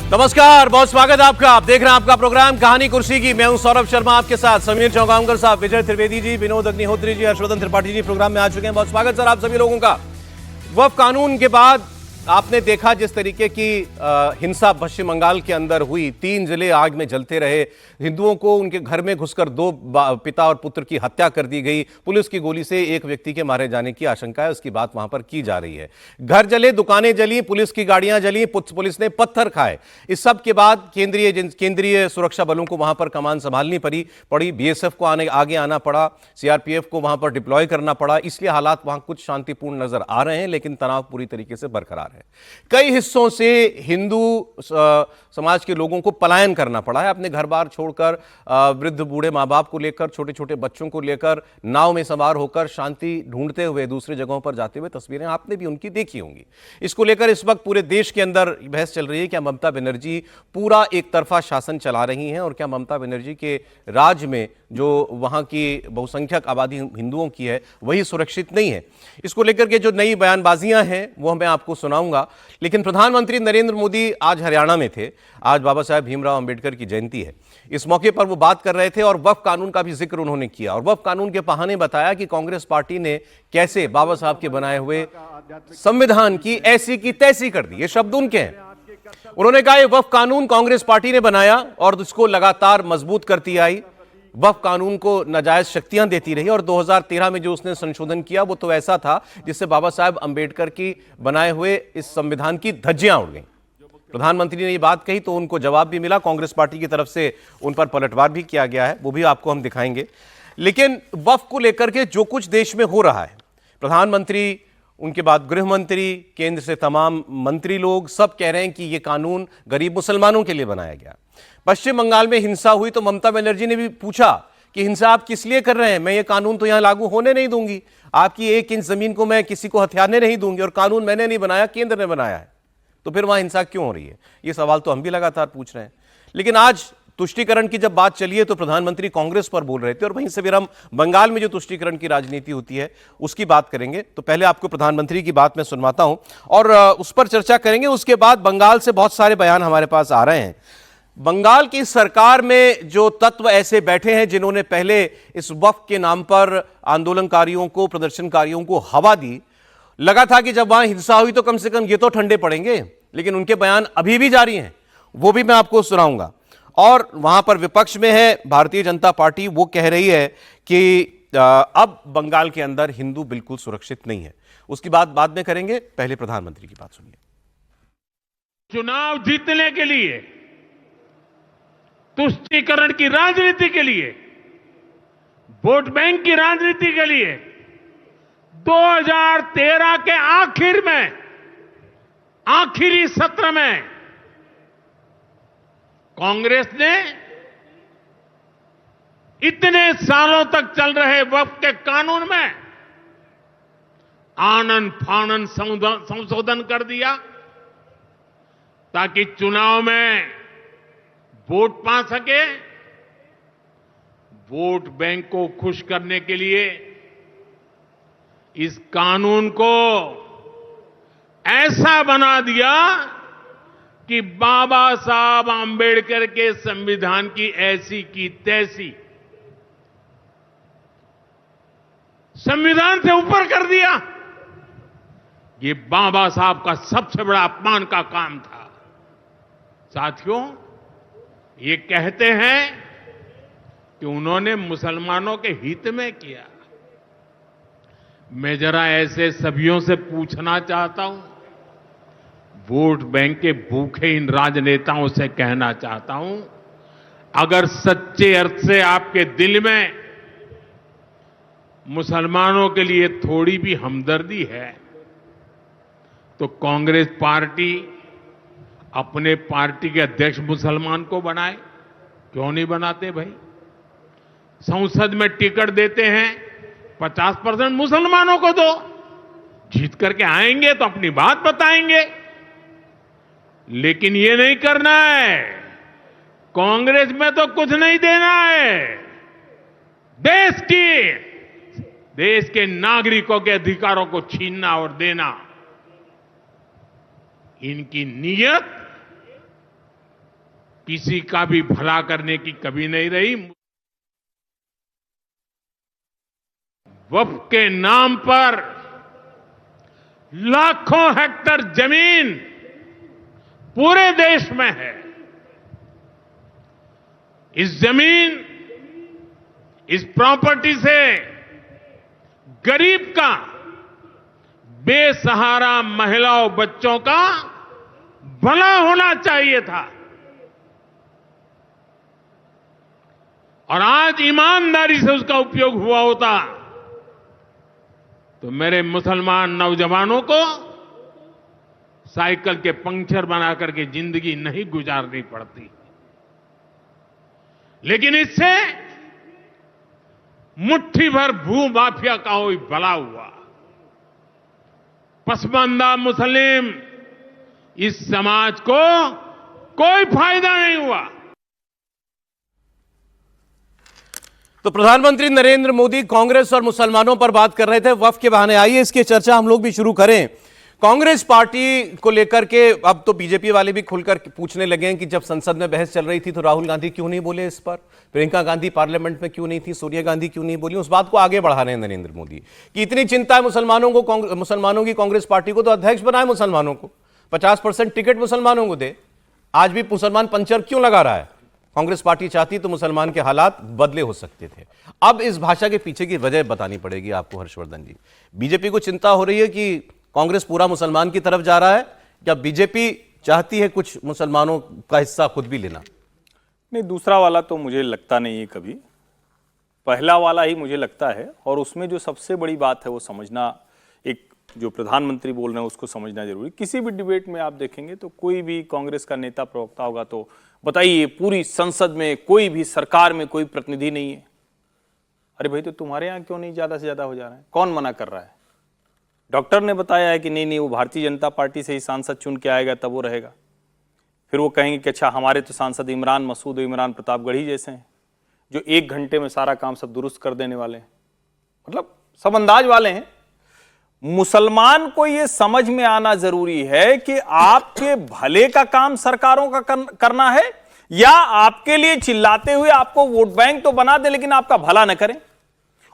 नमस्कार, बहुत स्वागत है आपका। आप देख रहे हैं आपका प्रोग्राम कहानी कुर्सी की। मैं हूं सौरभ शर्मा, आपके साथ समीर चौगांवकर साहब, विजय त्रिवेदी जी, विनोद अग्निहोत्री जी, हर्षवर्धन त्रिपाठी जी प्रोग्राम में आ चुके हैं। बहुत स्वागत सर आप सभी लोगों का। वक्फ कानून के बाद आपने देखा जिस तरीके की हिंसा पश्चिम बंगाल के अंदर हुई, 3 जिले आग में जलते रहे, हिंदुओं को उनके घर में घुसकर 2 पिता और पुत्र की हत्या कर दी गई, पुलिस की गोली से एक व्यक्ति के मारे जाने की आशंका है, उसकी बात वहां पर की जा रही है। घर जले, दुकानें जली, पुलिस की गाड़ियां जली, पुलिस ने पत्थर खाए। इस सब के बाद केंद्रीय सुरक्षा बलों को वहां पर कमान संभालनी पड़ी, बीएसएफ को आगे आना पड़ा, सीआरपीएफ को वहां पर डिप्लॉय करना पड़ा। इसलिए हालात वहां कुछ शांतिपूर्ण नजर आ रहे हैं, लेकिन तनाव पूरी तरीके से बरकरार है। कई हिस्सों से हिंदू समाज के लोगों को पलायन करना पड़ा है, अपने घर बार छोड़कर, वृद्ध बूढ़े मां बाप को लेकर, छोटे छोटे बच्चों को लेकर नाव में सवार होकर शांति ढूंढते हुए दूसरी जगहों पर जाते हुए तस्वीरें आपने भी उनकी देखी होंगी। इसको लेकर इस वक्त पूरे देश के अंदर बहस चल रही है, क्या ममता बनर्जी पूरा एक तरफा शासन चला रही हैं और क्या ममता बनर्जी के राज में जो वहां की बहुसंख्यक आबादी हिंदुओं की है वही सुरक्षित नहीं है। इसको लेकर के जो नई बयानबाजियां हैं वो मैं आपको सुनाऊंगा। लेकिन प्रधानमंत्री नरेंद्र मोदी आज हरियाणा में थे। आज बाबा साहेब भीमराव अंबेडकर की जयंती है। इस मौके पर वो बात कर रहे थे और वक्फ कानून का भी जिक्र उन्होंने किया और वक्फ कानून के बहाने बताया कि कांग्रेस पार्टी ने कैसे बाबा साहब के बनाए हुए संविधान की ऐसी की तैसी कर दी। ये शब्द उनके हैं। उन्होंने कहा ये वक्फ कानून कांग्रेस पार्टी ने बनाया और उसको लगातार मजबूत करती आई, वक्फ कानून को नाजायज शक्तियां देती रही और 2013 में जो उसने संशोधन किया वो तो ऐसा था जिससे बाबा साहब अंबेडकर की बनाए हुए इस संविधान की धज्जियां उड़ गईं। प्रधानमंत्री ने ये बात कही तो उनको जवाब भी मिला, कांग्रेस पार्टी की तरफ से उन पर पलटवार भी किया गया है, वो भी आपको हम दिखाएंगे। लेकिन वक्फ को लेकर के जो कुछ देश में हो रहा है, प्रधानमंत्री, उनके बाद गृह मंत्री, केंद्र से तमाम मंत्री लोग सब कह रहे हैं कि यह कानून गरीब मुसलमानों के लिए बनाया गया। पश्चिम बंगाल में हिंसा हुई तो ममता बनर्जी ने भी पूछा कि हिंसा आप किस लिए कर रहे हैं, मैं ये कानून तो यहां लागू होने नहीं दूंगी, आपकी 1 इंच जमीन को मैं किसी को हथियारने नहीं दूंगी और कानून मैंने नहीं बनाया, केंद्र ने बनाया है, तो फिर वहां हिंसा क्यों हो रही है? ये सवाल तो हम भी लगातार पूछ रहे हैं। लेकिन आज तुष्टीकरण की जब बात चली है तो प्रधानमंत्री कांग्रेस पर बोल रहे थे और वहीं से फिर हम बंगाल में जो तुष्टीकरण की राजनीति होती है उसकी बात करेंगे। तो पहले आपको प्रधानमंत्री की बात मैं सुनवाता हूं और उस पर चर्चा करेंगे। उसके बाद बंगाल से बहुत सारे बयान हमारे पास आ रहे हैं। बंगाल की सरकार में जो तत्व ऐसे बैठे हैं जिन्होंने पहले इस वक्फ के नाम पर आंदोलनकारियों को, प्रदर्शनकारियों को हवा दी, लगा था कि जब वहां हिंसा हुई तो कम से कम ये तो ठंडे पड़ेंगे, लेकिन उनके बयान अभी भी जारी हैं, वो भी मैं आपको सुनाऊंगा। और वहां पर विपक्ष में है भारतीय जनता पार्टी, वो कह रही है कि अब बंगाल के अंदर हिंदू बिल्कुल सुरक्षित नहीं है। उसकी बात बाद में करेंगे, पहले प्रधानमंत्री की बात सुनिए। चुनाव जीतने के लिए, तुष्टीकरण की राजनीति के लिए, वोट बैंक की राजनीति के लिए 2013 के आखिर में, आखिरी सत्र में कांग्रेस ने इतने सालों तक चल रहे वक्फ के कानून में आनन फानन संशोधन कर दिया ताकि चुनाव में वोट पा सके। वोट बैंक को खुश करने के लिए इस कानून को ऐसा बना दिया कि बाबा साहब आंबेडकर के संविधान की ऐसी की तैसी, संविधान से ऊपर कर दिया। ये बाबा साहब का सबसे बड़ा अपमान का काम था। साथियों, ये कहते हैं कि उन्होंने मुसलमानों के हित में किया। मैं जरा ऐसे सभियों से पूछना चाहता हूं, वोट बैंक के भूखे इन राजनेताओं से कहना चाहता हूं, अगर सच्चे अर्थ से आपके दिल में मुसलमानों के लिए थोड़ी भी हमदर्दी है तो कांग्रेस पार्टी अपने पार्टी के अध्यक्ष मुसलमान को बनाए। क्यों नहीं बनाते भाई? संसद में टिकट देते हैं, 50% मुसलमानों को दो, जीत करके आएंगे तो अपनी बात बताएंगे। लेकिन ये नहीं करना है। कांग्रेस में तो कुछ नहीं देना है। देश के नागरिकों के अधिकारों को छीनना और देना, इनकी नीयत किसी का भी भला करने की कभी नहीं रही। वक्फ के नाम पर लाखों हेक्टेयर जमीन पूरे देश में है। इस जमीन, इस प्रॉपर्टी से गरीब का, बेसहारा महिलाओं बच्चों का भला होना चाहिए था। और आज ईमानदारी से उसका उपयोग हुआ होता तो मेरे मुसलमान नौजवानों को साइकिल के पंक्चर बना करके जिंदगी नहीं गुजारनी पड़ती। लेकिन इससे मुट्ठी भर भू माफिया का ही भला हुआ। पसमानदा मुस्लिम, इस समाज को कोई फायदा नहीं हुआ। तो प्रधानमंत्री नरेंद्र मोदी कांग्रेस और मुसलमानों पर बात कर रहे थे वक्फ के बहाने। आइए इसकी चर्चा हम लोग भी शुरू करें। कांग्रेस पार्टी को लेकर के अब तो बीजेपी वाले भी खुलकर पूछने लगे हैं कि जब संसद में बहस चल रही थी तो राहुल गांधी क्यों नहीं बोले इस पर, प्रियंका गांधी पार्लियामेंट में क्यों नहीं थी, सोनिया गांधी क्यों नहीं बोली। उस बात को आगे बढ़ा रहे हैं नरेंद्र मोदी कि इतनी चिंता है मुसलमानों की कांग्रेस पार्टी को तो अध्यक्ष बनाए मुसलमानों को, 50% टिकट मुसलमानों को दे। आज भी मुसलमान पंचर क्यों लगा रहा है? कांग्रेस पार्टी चाहती तो मुसलमान के हालात बदले हो सकते थे। अब इस भाषा के पीछे की वजह बतानी पड़ेगी आपको हर्षवर्धन जी। बीजेपी को चिंता हो रही है कि कांग्रेस पूरा मुसलमान की तरफ जा रहा है, या बीजेपी चाहती है कुछ मुसलमानों का हिस्सा खुद भी लेना? नहीं, दूसरा वाला तो मुझे लगता नहीं है कभी, पहला वाला ही मुझे लगता है। और उसमें जो सबसे बड़ी बात है वो समझना, एक जो प्रधानमंत्री बोल रहे हैं उसको समझना जरूरी। किसी भी डिबेट में आप देखेंगे तो कोई भी कांग्रेस का नेता प्रवक्ता होगा तो बताइए पूरी संसद में, कोई भी सरकार में कोई प्रतिनिधि नहीं है। अरे भाई, तो तुम्हारे यहाँ क्यों नहीं ज्यादा से ज्यादा हो जा रहा है? कौन मना कर रहा है? डॉक्टर ने बताया है कि नहीं, वो भारतीय जनता पार्टी से ही सांसद चुन के आएगा तब वो रहेगा। फिर वो कहेंगे कि अच्छा, हमारे तो सांसद इमरान मसूद और इमरान प्रतापगढ़ी जैसे हैं जो 1 घंटे में सारा काम सब दुरुस्त कर देने वाले हैं। मतलब सब अंदाज वाले हैं। मुसलमान को ये समझ में आना जरूरी है कि आपके भले का काम सरकारों का करना है, या आपके लिए चिल्लाते हुए आपको वोट बैंक तो बना दे लेकिन आपका भला न करें।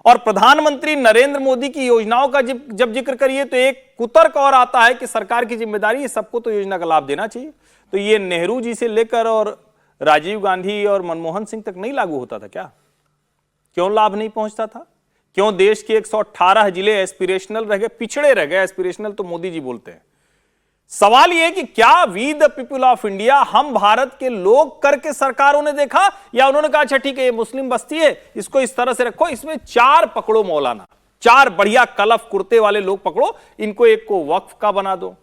और प्रधानमंत्री नरेंद्र मोदी की योजनाओं का जब जिक्र करिए तो एक कुतर्क और आता है कि सरकार की जिम्मेदारी है सबको तो योजना का लाभ देना चाहिए। तो ये नेहरू जी से लेकर और राजीव गांधी और मनमोहन सिंह तक नहीं लागू होता था क्या? क्यों लाभ नहीं पहुंचता था? क्यों देश के 118 जिले एस्पिरेशनल रह गए, पिछड़े रह गए? एस्पिरेशनल तो मोदी जी बोलते हैं। सवाल यह है कि क्या we the people of India, हम भारत के लोग करके सरकारों ने देखा, या उन्होंने कहा अच्छा ठीक है ये मुस्लिम बस्ती है इसको इस तरह से रखो, इसमें 4 पकड़ो मौलाना, 4 बढ़िया कलफ कुर्ते वाले लोग पकड़ो, इनको एक को वक्फ का बना दो,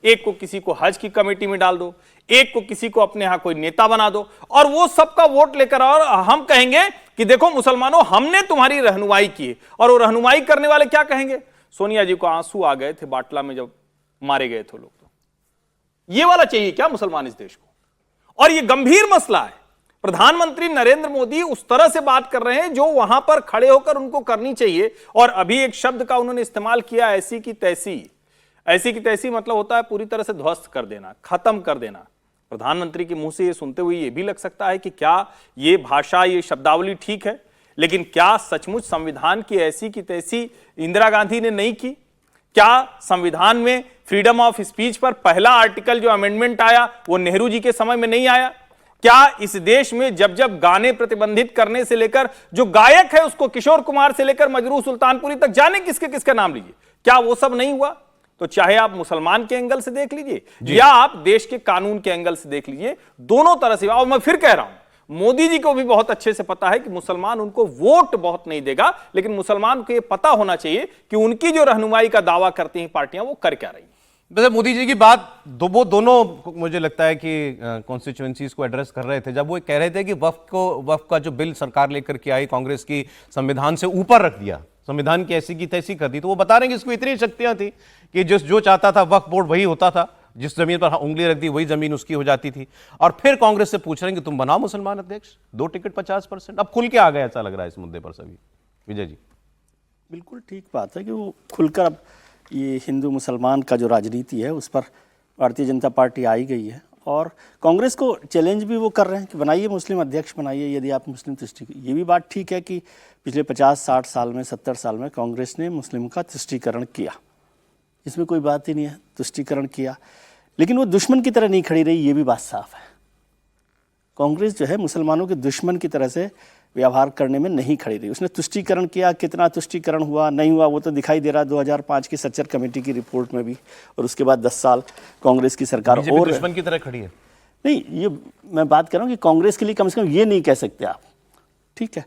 एक को किसी को हज की कमेटी में डाल दो, एक को किसी को अपने यहां कोई नेता बना दो, और वो सबका वोट लेकर और हम कहेंगे कि देखो मुसलमानों हमने तुम्हारी रहनुमाई की। और वो रहनुमाई करने वाले क्या कहेंगे? सोनिया जी को आंसू आ गए थे बाटला में जब मारे गए थे लोग। तो ये वाला चाहिए क्या मुसलमान इस देश को? और ये गंभीर मसला है। प्रधानमंत्री नरेंद्र मोदी उस तरह से बात कर रहे हैं जो वहां पर खड़े होकर उनको करनी चाहिए। और अभी एक शब्द का उन्होंने इस्तेमाल किया, ऐसी की तैसी। ऐसी की तैसी मतलब होता है पूरी तरह से ध्वस्त कर देना, खत्म कर देना। प्रधानमंत्री के मुंह से ये सुनते हुए ये भी लग सकता है कि क्या ये भाषा, ये शब्दावली ठीक है, लेकिन क्या सचमुच संविधान की ऐसी की तैसी इंदिरा गांधी ने नहीं की? क्या संविधान में फ्रीडम ऑफ स्पीच पर पहला आर्टिकल जो अमेंडमेंट आया वो नेहरू जी के समय में नहीं आया? क्या इस देश में जब जब गाने प्रतिबंधित करने से लेकर, जो गायक है उसको किशोर कुमार से लेकर मजरू सुल्तानपुरी तक, जाने किसके किसका नाम लीजिए, क्या वो सब नहीं हुआ? तो चाहे आप मुसलमान के एंगल से देख लीजिए या आप देश के कानून के एंगल से देख लीजिए, दोनों तरह से। और मैं फिर कह रहा हूं, मोदी जी को भी बहुत अच्छे से पता है कि मुसलमान उनको वोट बहुत नहीं देगा, लेकिन मुसलमान को यह पता होना चाहिए कि उनकी जो रहनुमाई का दावा करती हैं पार्टियां वो कर क्या रही हैं। वैसे मोदी जी की बात वो दोनों मुझे लगता है कि कॉन्स्टिट्यूएंसीज को एड्रेस कर रहे थे जब वो कह रहे थे कि वक्फ का जो बिल सरकार लेकर के आई कांग्रेस की संविधान से ऊपर रख दिया, संविधान की ऐसी की तैसी कर दी। तो वो बता रहे हैं कि इसको इतनी शक्तियां थी कि जो चाहता था वक्फ बोर्ड वही होता था, जिस जमीन पर उंगली रख दी वही जमीन उसकी हो जाती थी। और फिर कांग्रेस से पूछ रहे हैं कि तुम बनाओ मुसलमान अध्यक्ष, 2 टिकट 50%। अब खुल के आ गए, ऐसा लग रहा है इस मुद्दे पर सभी। विजय जी, बिल्कुल ठीक बात है कि वो खुलकर अब ये हिंदू मुसलमान का जो राजनीति है उस पर भारतीय जनता पार्टी आई गई है। और कांग्रेस को चैलेंज भी वो कर रहे हैं कि बनाइए मुस्लिम अध्यक्ष बनाइए यदि आप मुस्लिम तुष्टिकरण। ये भी बात ठीक है कि पिछले 50-60 साल में 70 साल में कांग्रेस ने मुस्लिम का तुष्टिकरण किया, इसमें कोई बात ही नहीं है, तुष्टिकरण किया, लेकिन वो दुश्मन की तरह नहीं खड़ी रही, ये भी बात साफ है। कांग्रेस जो है मुसलमानों के दुश्मन की तरह से व्यवहार करने में नहीं खड़ी रही। उसने तुष्टिकरण किया, कितना तुष्टिकरण हुआ नहीं हुआ वो तो दिखाई दे रहा है 2005 की सच्चर कमेटी की रिपोर्ट में भी, और उसके बाद 10 साल कांग्रेस की सरकार और दुश्मन की तरह खड़ी है। नहीं, ये मैं बात कर रहा हूँ कि कांग्रेस के लिए कम से कम ये नहीं कह सकते आप, ठीक है।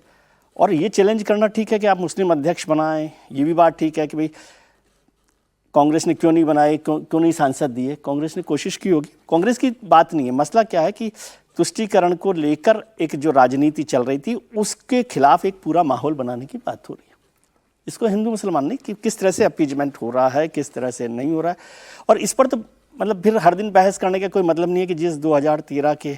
और ये चैलेंज करना ठीक है कि आप मुस्लिम अध्यक्ष बनाएं, ये भी बात ठीक है कि भाई कांग्रेस ने क्यों नहीं बनाए, क्यों नहीं सांसद दिए, कांग्रेस ने कोशिश की होगी, कांग्रेस की बात नहीं है। मसला क्या है कि तुष्टिकरण को लेकर एक जो राजनीति चल रही थी उसके खिलाफ एक पूरा माहौल बनाने की बात हो रही है। इसको हिंदू मुसलमान नहीं कि किस तरह से अपीजमेंट हो रहा है, किस तरह से नहीं हो रहा है, और इस पर तो मतलब फिर हर दिन बहस करने का कोई मतलब नहीं है कि जिस 2013 के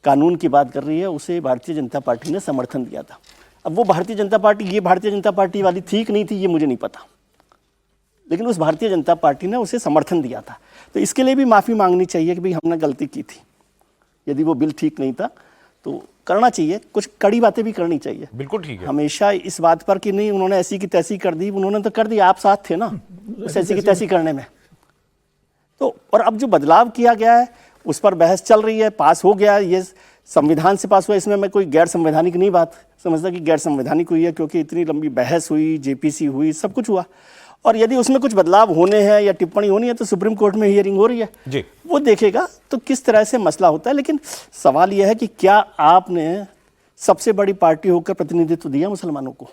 कानून की बात कर रही है उसे भारतीय जनता पार्टी ने समर्थन दिया था। अब वो भारतीय जनता पार्टी ये भारतीय जनता पार्टी वाली थी कि नहीं थी ये मुझे नहीं पता, लेकिन उस भारतीय जनता पार्टी ने उसे समर्थन दिया था, तो इसके लिए भी माफ़ी मांगनी चाहिए कि भाई हमने गलती की थी। यदि वो बिल ठीक नहीं था तो करना चाहिए, कुछ कड़ी बातें भी करनी चाहिए। बिल्कुल ठीक है। हमेशा इस बात पर कि नहीं उन्होंने ऐसी की तैसी कर दी, उन्होंने तो कर दी, आप साथ थे ना उस ऐसी की तैसी करने में। तो और अब जो बदलाव किया गया है उस पर बहस चल रही है, पास हो गया, ये संविधान से पास हुआ, इसमें मैं कोई गैर संवैधानिक नहीं बात समझता कि गैर संवैधानिक हुई है, क्योंकि इतनी लंबी बहस हुई, जेपीसी हुई, सब कुछ हुआ, और यदि उसमें कुछ बदलाव होने हैं या टिप्पणी होनी है तो सुप्रीम कोर्ट में हियरिंग हो रही है जी, वो देखेगा तो किस तरह से मसला होता है। लेकिन सवाल यह है कि क्या आपने सबसे बड़ी पार्टी होकर प्रतिनिधित्व दिया मुसलमानों को,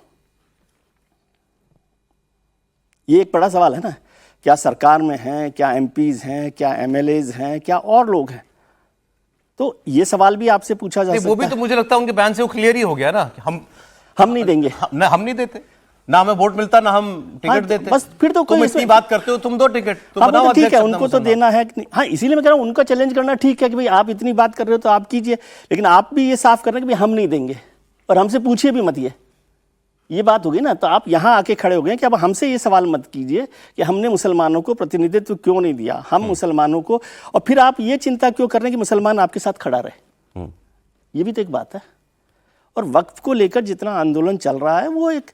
ये एक बड़ा सवाल है ना। क्या सरकार में हैं, क्या एमपीज हैं, क्या एमएलएज हैं, क्या और लोग हैं, तो ये सवाल भी आपसे पूछा जा सकता है। वो भी तो मुझे लगता है उनके बयान से वो क्लियर ही हो गया ना कि हम नहीं देंगे, हम नहीं देते, ना हमें वोट मिलता ना हम टिकट देते। बस फिर तो तुम इतनी बात करते हो, तुम दो टिकट तुम हाँ, बनाओ तो ठीक अध्यक्ष है, अपना उनको तो मुसलमान। देना है कि नहीं। हाँ, इसीलिए मैं कह रहा हूँ उनका चैलेंज करना ठीक है कि भाई आप इतनी बात कर रहे हो तो आप कीजिए, लेकिन आप भी ये साफ कर रहे हैं कि भाई हम नहीं देंगे और हमसे पूछिए भी मत, ये बात होगी ना। तो आप यहाँ आके खड़े हो गए कि अब हमसे ये सवाल मत कीजिए कि हमने मुसलमानों को प्रतिनिधित्व क्यों नहीं दिया, हम मुसलमानों को, और फिर आप ये चिंता क्यों कर रहे हैं कि मुसलमान आपके साथ खड़ा रहे, ये भी तो एक बात है। और वक्फ को लेकर जितना आंदोलन चल रहा है वो एक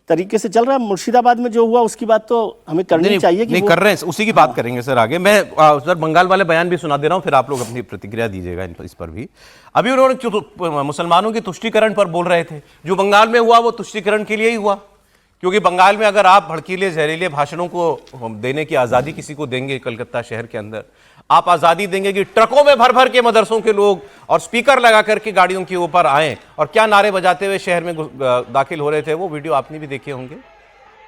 तरीके से चल रहा है। मुर्शिदाबाद में जो हुआ उसकी बात तो हमें करनी चाहिए कि नहीं कर रहे हैं, उसी की बात करेंगे सर आगे। मैं सर बंगाल वाले बयान भी सुना दे रहा हूं, फिर आप लोग अपनी प्रतिक्रिया दीजिएगा इस पर भी। अभी उन्होंने मुसलमानों के तुष्टीकरण पर बोल रहे थे, जो बंगाल में हुआ वो तुष्टीकरण के लिए ही हुआ, क्योंकि बंगाल में अगर आप भड़कीले जहरीले भाषणों को देने की आज़ादी किसी को देंगे, कलकत्ता शहर के अंदर आप आज़ादी देंगे कि ट्रकों में भर भर के मदरसों के लोग और स्पीकर लगा करके गाड़ियों के ऊपर आए और क्या नारे बजाते हुए शहर में दाखिल हो रहे थे, वो वीडियो आपने भी देखे होंगे।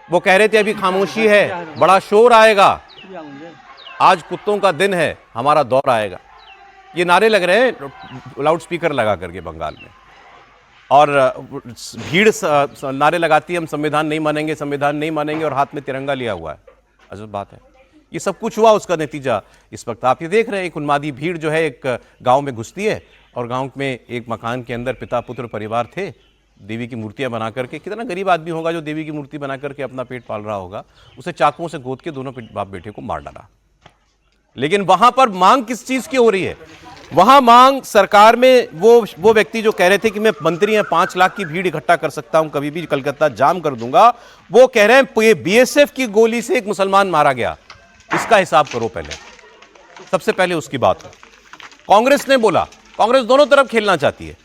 वो कह रहे थे अभी खामोशी है, बड़ा शोर आएगा, आज कुत्तों का दिन है, हमारा दौर आएगा, ये नारे लग रहे हैं लाउड स्पीकर लगा करके बंगाल में। और भीड़ नारे लगाती है हम संविधान नहीं मानेंगे, संविधान नहीं मानेंगे, और हाथ में तिरंगा लिया हुआ है। अजब बात है। ये सब कुछ हुआ, उसका नतीजा इस वक्त आप ये देख रहे हैं। एक उन्मादी भीड़ जो है एक गांव में घुसती है और गांव में एक मकान के अंदर पिता पुत्र परिवार थे, देवी की मूर्तियां बना करके, कितना गरीब आदमी होगा जो देवी की मूर्ति बना करके अपना पेट पाल रहा होगा, उसे चाकुओं से गोद के दोनों बाप बेटे को मार डाला। लेकिन वहां पर मांग किस चीज की हो रही है? वहां मांग सरकार में वो व्यक्ति जो कह रहे थे कि मैं मंत्री हैं, 5 लाख की भीड़ इकट्ठा कर सकता हूं, कभी भी कलकत्ता जाम कर दूंगा, वो कह रहे हैं ये बीएसएफ की गोली से एक मुसलमान मारा गया, इसका हिसाब करो पहले, सबसे पहले उसकी बात हो। कांग्रेस ने बोला, कांग्रेस दोनों तरफ खेलना चाहती है।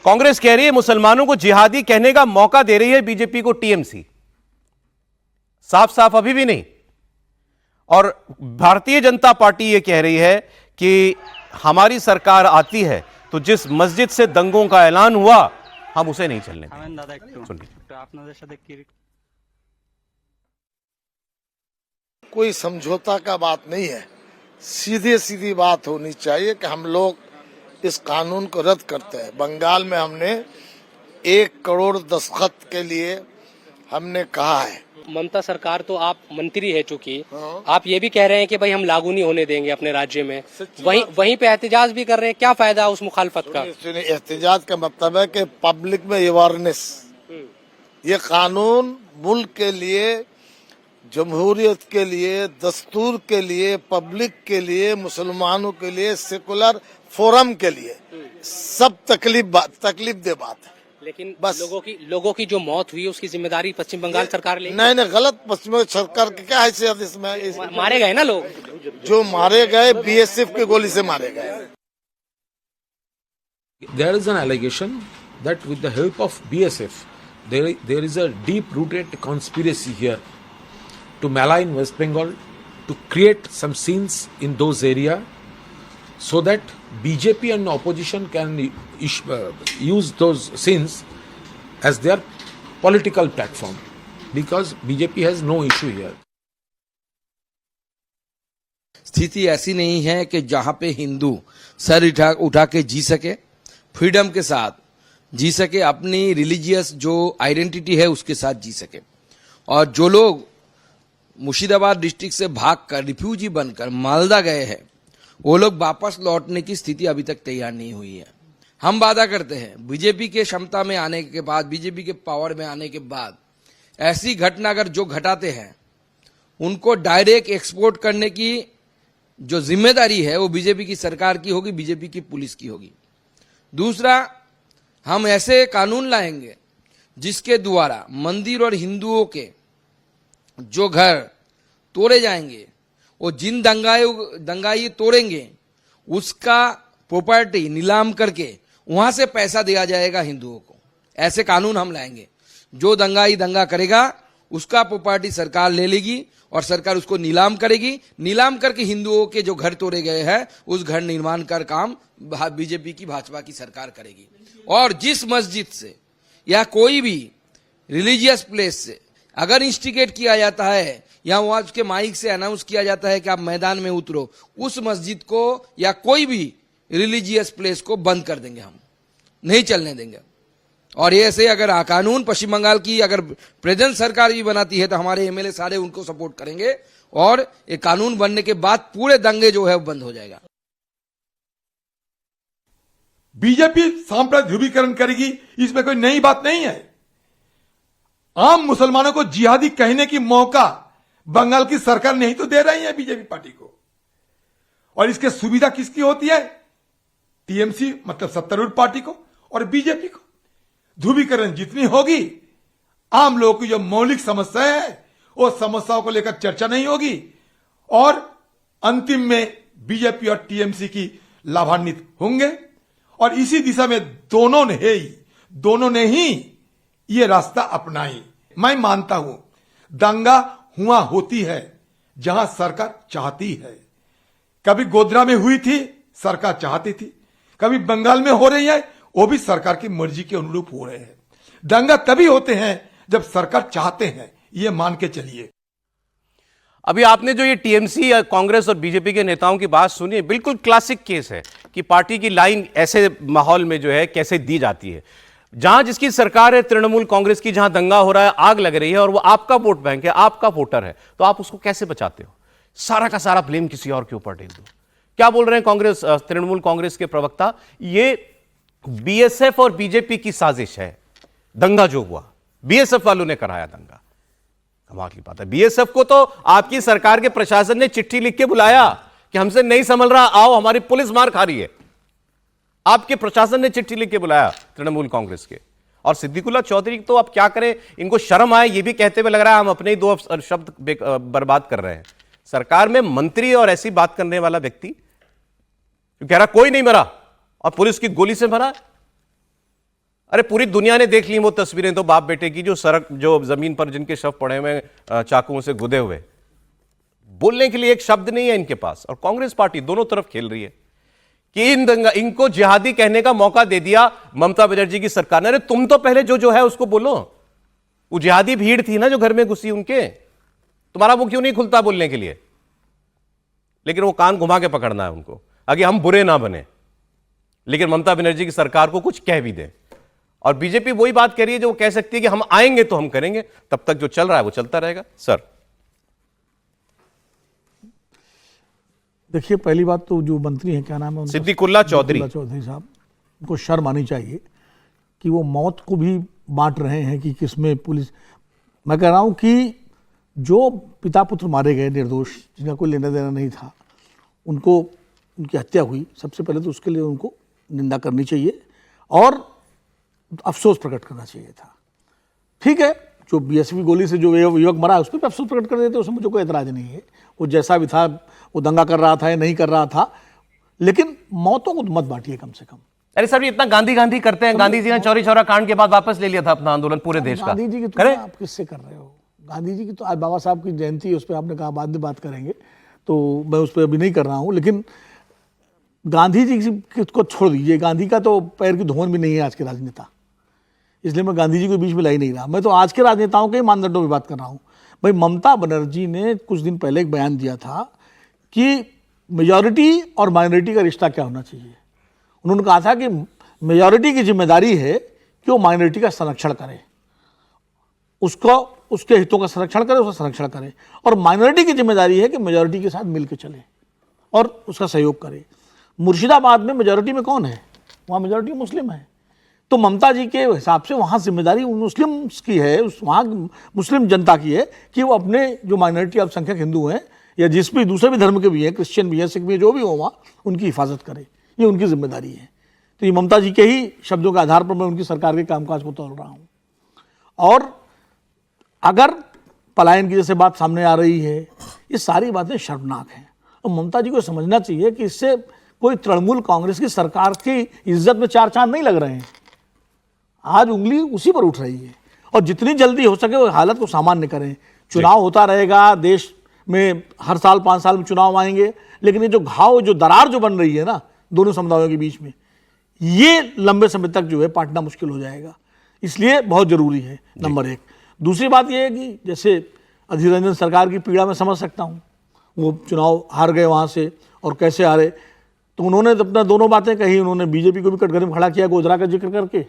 कांग्रेस कह रही है मुसलमानों को जिहादी कहने का मौका दे रही है बीजेपी को टीएमसी, साफ साफ अभी भी नहीं। और भारतीय जनता पार्टी यह कह रही है कि हमारी सरकार आती है तो जिस मस्जिद से दंगों का ऐलान हुआ हम उसे नहीं चलने देंगे। सुनिए, कोई समझौता का बात नहीं है, सीधे सीधी बात होनी चाहिए कि हम लोग इस कानून को रद्द करते हैं। बंगाल में हमने 1 करोड़ दस्तखत के लिए हमने कहा है। ममता सरकार तो आप मंत्री है चूंकि आप ये भी कह रहे हैं कि भाई हम लागू नहीं होने देंगे अपने राज्य में, वहीं पे एहतजाज भी कर रहे हैं, क्या फायदा उस मुखालफत का? एहतजाज का मतलब है कि पब्लिक में अवेयरनेस, ये कानून मुल्क के लिए जमहूरियत के लिए, दस्तूर के लिए, पब्लिक के लिए, मुसलमानों के लिए, सेकुलर फोरम के लिए सब तकलीफ दे बात है। लेकिन बस लोगों की जो मौत हुई उसकी जिम्मेदारी पश्चिम बंगाल सरकार लेगी। नहीं, गलत। पश्चिम बंगाल सरकार की क्या हैसियत इसमें? मारे गए ना लोग, जो मारे गए बीएसएफ की गोली से मारे गए। There is an allegation that with the help of BSF, there is a deep-rooted conspiracy here to malign West Bengal, to create some scenes in those areas, so that BJP and opposition can use those scenes as their political platform, because BJP has no issue here. स्थिति ऐसी नहीं है कि जहां पे Hindu sir उठा के जी सके, फ्रीडम के साथ जी सके, अपनी रिलीजियस जो आइडेंटिटी है उसके साथ जी सके। और जो लोग मुर्शिदाबाद डिस्ट्रिक्ट से भागकर रिफ्यूजी बनकर मालदा गए हैं, वो लोग वापस लौटने की स्थिति अभी तक तैयार नहीं हुई है। हम वादा करते हैं बीजेपी के क्षमता में आने के बाद, बीजेपी के पावर में आने के बाद ऐसी घटना अगर जो घटाते हैं उनको डायरेक्ट एक्सपोर्ट करने की जो जिम्मेदारी है वो बीजेपी की सरकार की होगी, बीजेपी की पुलिस की होगी। दूसरा, हम ऐसे कानून लाएंगे जिसके द्वारा मंदिर और हिंदुओं के जो घर तोड़े जाएंगे, वो जिन दंगाई तोड़ेंगे उसका प्रॉपर्टी नीलाम करके वहां से पैसा दिया जाएगा हिंदुओं को। ऐसे कानून हम लाएंगे। जो दंगा करेगा उसका प्रॉपर्टी सरकार ले लेगी और सरकार उसको नीलाम करेगी। नीलाम करके हिंदुओं के जो घर तोड़े गए हैं उस घर निर्माण का काम बीजेपी की, भाजपा की सरकार करेगी। और जिस मस्जिद से या कोई भी रिलीजियस प्लेस से अगर इंस्टिगेट किया जाता है या वहां उसके माइक से अनाउंस किया जाता है कि आप मैदान में उतरो, उस मस्जिद को या कोई भी रिलीजियस प्लेस को बंद कर देंगे, हम नहीं चलने देंगे। और ऐसे अगर कानून पश्चिम बंगाल की अगर प्रेजेंट सरकार भी बनाती है तो हमारे एमएलए सारे उनको सपोर्ट करेंगे और ये कानून बनने के बाद पूरे दंगे जो है वो बंद हो जाएगा। बीजेपी सांप्रदायिक ध्रुवीकरण करेगी, इसमें कोई नई बात नहीं है। आम मुसलमानों को जिहादी कहने की मौका बंगाल की सरकार नहीं तो दे रही है बीजेपी पार्टी को। और इसके सुविधा किसकी होती है? टीएमसी मतलब सत्तारूढ़ पार्टी को और बीजेपी को। ध्रुवीकरण जितनी होगी, आम लोगों की जो मौलिक समस्या है वो समस्याओं को लेकर चर्चा नहीं होगी और अंतिम में बीजेपी और टीएमसी की लाभान्वित होंगे। और इसी दिशा में दोनों ने ही ये रास्ता अपनाई। मैं मानता हूं दंगा हुआ होती है जहां सरकार चाहती है। कभी गोधरा में हुई थी, सरकार चाहती थी। कभी बंगाल में हो रही है, वो भी सरकार की मर्जी के अनुरूप हो रहे हैं। दंगा तभी होते हैं जब सरकार चाहते हैं, ये मान के चलिए। अभी आपने जो ये टीएमसी या कांग्रेस और बीजेपी के नेताओं की बात सुनी है, बिल्कुल क्लासिक केस है कि पार्टी की लाइन ऐसे माहौल में जो है कैसे दी जाती है। जहां जिसकी सरकार है, तृणमूल कांग्रेस की, जहां दंगा हो रहा है, आग लग रही है और वो आपका वोट बैंक है, आपका वोटर है, तो आप उसको कैसे बचाते हो? सारा का सारा ब्लेम किसी और के ऊपर डाल दो। क्या बोल रहे हैं कांग्रेस, तृणमूल कांग्रेस के प्रवक्ता? ये बीएसएफ और बीजेपी की साजिश है। दंगा जो हुआ बीएसएफ वालों ने कराया दंगा। कमाल की बात है। बीएसएफ को तो आपकी सरकार के प्रशासन ने चिट्ठी लिख के बुलाया कि हमसे नहीं संभल रहा, आओ, हमारी पुलिस मार खा रही है। आपके प्रशासन ने चिट्ठी लिख के बुलाया तृणमूल कांग्रेस के। और सिद्दीकुल्ला चौधरी तो अब क्या करें, इनको शर्म आए ये भी कहते हुए लग रहा है हम अपने ही दो शब्द बर्बाद कर रहे हैं। सरकार में मंत्री और ऐसी बात करने वाला व्यक्ति कह रहा कोई नहीं मरा और पुलिस की गोली से मरा। अरे पूरी दुनिया ने देख ली वो तस्वीरें तो बाप बेटे की, जो जमीन पर जिनके शव पड़े हुए चाकुओं से गुदे हुए। बोलने के लिए एक शब्द नहीं है इनके पास। और कांग्रेस पार्टी दोनों तरफ खेल रही है कि इनको जिहादी कहने का मौका दे दिया ममता बनर्जी की सरकार ने। अरे तुम तो पहले जो है उसको बोलो। वो जिहादी भीड़ थी ना जो घर में घुसी, उनके तुम्हारा वो क्यों नहीं खुलता बोलने के लिए? लेकिन वो कान घुमा के पकड़ना है उनको, आगे हम बुरे ना बने, लेकिन ममता बनर्जी की सरकार को कुछ कह भी दें। और बीजेपी वही बात कह रही है जो वो कह सकती है कि हम आएंगे तो हम करेंगे, तब तक जो चल रहा है वो चलता रहेगा। सर देखिए, पहली बात तो जो मंत्री हैं, क्या नाम है उनका? सिद्दीकुल्ला चौधरी साहब, उनको शर्म आनी चाहिए कि वो मौत को भी बांट रहे हैं कि किसमें पुलिस। मैं कह रहा हूं कि जो पिता पुत्र मारे गए निर्दोष, जिनका कोई लेना देना नहीं था, उनको उनकी हत्या हुई, सबसे पहले तो उसके लिए उनको निंदा करनी चाहिए और अफसोस प्रकट करना चाहिए था। ठीक है, जो बीएसपी गोली से जो युवक मरा उस पर भी अफसोस प्रकट कर देते, उसमें मुझे कोई एतराज नहीं है। वो जैसा भी था, वो दंगा कर रहा था या नहीं कर रहा था, लेकिन मौतों को मत बांटिए कम से कम। अरे सर, ये इतना गांधी गांधी करते हैं, गांधी जी ने चौरी चौरा कांड के बाद वापस ले लिया था अपना आंदोलन पूरे देश का। गांधी जी की तुलना आप किससे कर रहे हो? गांधी जी की तो आज बाबा साहब की जयंती है, उस पर आपने कहा बाद में बात करेंगे, तो मैं उस पर अभी नहीं कर रहा हूँ। लेकिन गांधी जी को छोड़ दीजिए, गांधी का तो पैर की धोन भी नहीं है आज के राजनेता, इसलिए मैं गांधी जी के बीच में ला ही नहीं रहा। मैं तो आज के राजनेताओं के मानदंडों में बात कर रहा हूँ। भाई, ममता बनर्जी ने कुछ दिन पहले एक बयान दिया था कि मेजॉरिटी और माइनॉरिटी का रिश्ता क्या होना चाहिए। उन्होंने कहा था कि मेजॉरिटी की जिम्मेदारी है कि वो माइनॉरिटी का संरक्षण करे, उसको उसके हितों का संरक्षण करे, उसका संरक्षण करे, और माइनॉरिटी की जिम्मेदारी है कि मेजॉरिटी के साथ मिलकर चले और उसका सहयोग करे। मुर्शिदाबाद में मेजॉरिटी में कौन है? वहाँ मेजॉरिटी मुस्लिम है। तो ममता जी के हिसाब से वहाँ जिम्मेदारी मुस्लिम्स की है, उस वहाँ मुस्लिम जनता की है कि वो अपने जो माइनॉरिटी अल्पसंख्यक हिंदू हैं या जिस भी दूसरे भी धर्म के भी हैं, क्रिश्चियन भी हैं, सिख भी हैं, जो भी हो वहाँ, उनकी हिफाजत करे। ये उनकी जिम्मेदारी है। तो ये ममता जी के ही शब्दों के आधार पर मैं उनकी सरकार के कामकाज को तोल रहा हूँ। और अगर पलायन की जैसे बात सामने आ रही है, ये सारी बातें शर्मनाक हैं और ममता जी को समझना चाहिए कि इससे कोई तृणमूल कांग्रेस की सरकार की इज्जत में चार चांद नहीं लग रहे हैं। आज उंगली उसी पर उठ रही है और जितनी जल्दी हो सके वो हालत को सामान्य करें। चुनाव होता रहेगा, देश में हर साल 5 साल में चुनाव आएंगे, लेकिन ये जो घाव, जो दरार जो बन रही है ना दोनों समुदायों के बीच में, ये लंबे समय तक जो है पाटना मुश्किल हो जाएगा। इसलिए बहुत जरूरी है, नंबर 1। दूसरी बात यह है कि जैसे अधीर रंजन सरकार की पीड़ा मैं समझ सकता हूँ, वो चुनाव हार गए वहाँ से और कैसे हारे, तो उन्होंने अपना दोनों बातें कही। उन्होंने बीजेपी को भी कटघरे में खड़ा किया गोधरा का जिक्र करके,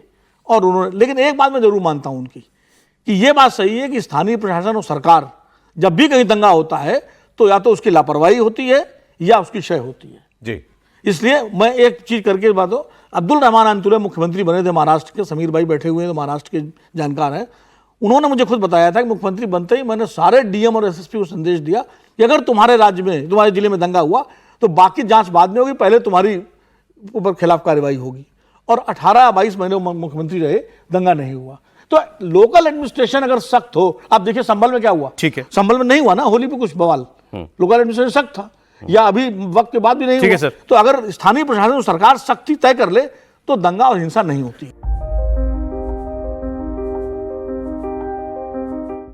और उन्होंने, लेकिन एक बात मैं जरूर मानता हूँ उनकी कि ये बात सही है कि स्थानीय प्रशासन और सरकार जब भी कहीं दंगा होता है तो या तो उसकी लापरवाही होती है या उसकी क्षय होती है जी। इसलिए मैं एक चीज करके बात हो, अब्दुल रहमान अंतुले मुख्यमंत्री बने थे महाराष्ट्र के, समीर भाई बैठे हुए हैं तो महाराष्ट्र के जानकार हैं, उन्होंने मुझे खुद बताया था कि मुख्यमंत्री बनते ही मैंने सारे डीएम और एसएसपी को संदेश दिया कि अगर तुम्हारे राज्य में, तुम्हारे जिले में दंगा हुआ तो बाकी जांच बाद में होगी, पहले तुम्हारी ऊपर खिलाफ कार्रवाई होगी। और 18 या 22 महीने मुख्यमंत्री रहे, दंगा नहीं हुआ। तो लोकल एडमिनिस्ट्रेशन अगर सख्त हो, आप देखिए संभल में क्या हुआ, ठीक है, संभल में नहीं हुआ ना होली पे कुछ बवाल, लोकल एडमिनिस्ट्रेशन सख्त था, या अभी वक्त के बाद भी नहीं हुआ। तो अगर स्थानीय प्रशासन और सरकार सख्ती तय कर ले तो दंगा और हिंसा नहीं होती।